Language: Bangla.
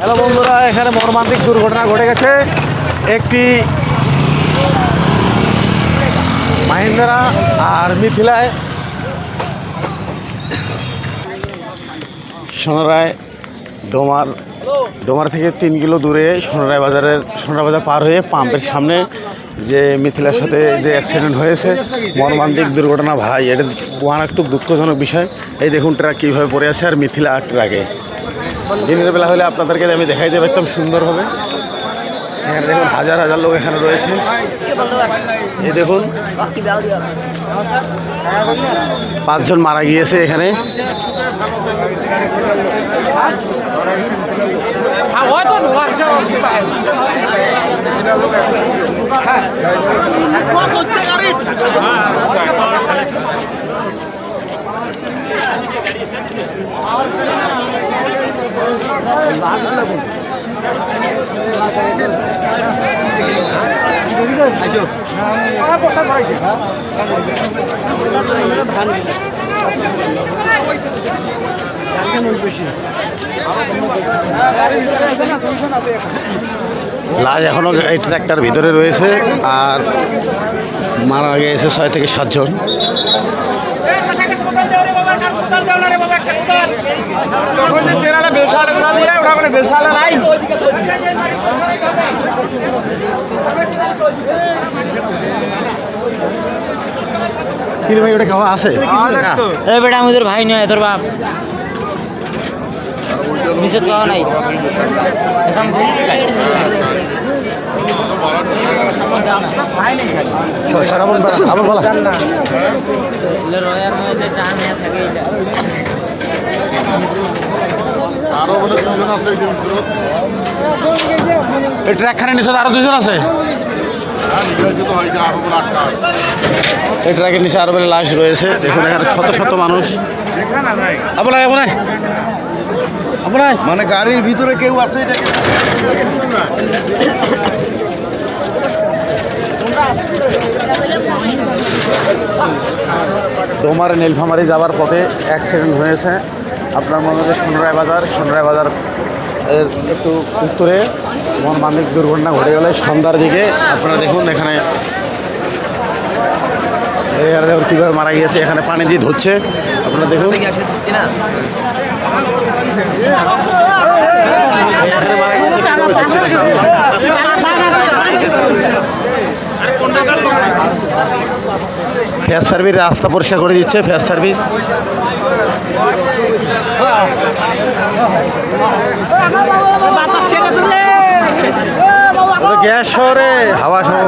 হ্যালো বন্ধুরা, এখানে মর্মান্তিক দুর্ঘটনা ঘটে গেছে। একটি মাহিন্দ্রা আর মিথিলায় সোনারায় ডোমার থেকে 3 কিলো দূরে সোনারায় বাজার পার হয়ে পাম্পের সামনে যে মিথিলার সাথে যে অ্যাক্সিডেন্ট হয়েছে, মর্মান্তিক দুর্ঘটনা। ভাই, এটা মারাত্মক দুঃখজনক বিষয়। এই দেখুন ট্রাক কীভাবে পড়ে আছে, আর মিথিলা ট্রাকে। দিনের বেলা হলে আপনাদেরকে আমি দেখাই দেবো একদম সুন্দরভাবে। এখানে দেখুন হাজার হাজার লোক এখানে রয়েছে। এই দেখুন 5 জন মারা গিয়েছে এখানে। লাশ এখনো এই ট্রাকটার ভিতরে রয়েছে, আর মারা গিয়েছে 6 থেকে 7 জন। ভাই ওটা খাওয়া আছে? বেটা আমাদের ভাই নয়, তোর বাপ নিষেধ পাওয়া নাই। এই ট্রাকখানে নিচে আরো 2 জন আছে। এই ট্রাকের নিচে আরো বেলা লাশ রয়েছে। দেখুন এখানে শত শত মানুষ। মানে গাড়ির ভিতরে কেউ আছে? ডোমার নীলফামারী যাওয়ার পথে অ্যাক্সিডেন্ট হয়েছে। আপনার মনে হচ্ছে সোনারায় বাজার এর একটু উত্তরে মর্মান্তিক দুর্ঘটনা ঘটে গেলে সন্ধ্যার দিকে। আপনারা দেখুন এখানে কীভাবে মারা গিয়েছে, এখানে পানি দিয়ে ধরছে। আপনারা দেখুন এখানে মারা গিয়েছে, কীভাবে ধরছে দেখুন। ফায়ার সার্ভিস রাস্তা পরিষ্কার করে দিচ্ছে। ফায়ার সার্ভিস গ্যাস শহরে হাওয়া শহর।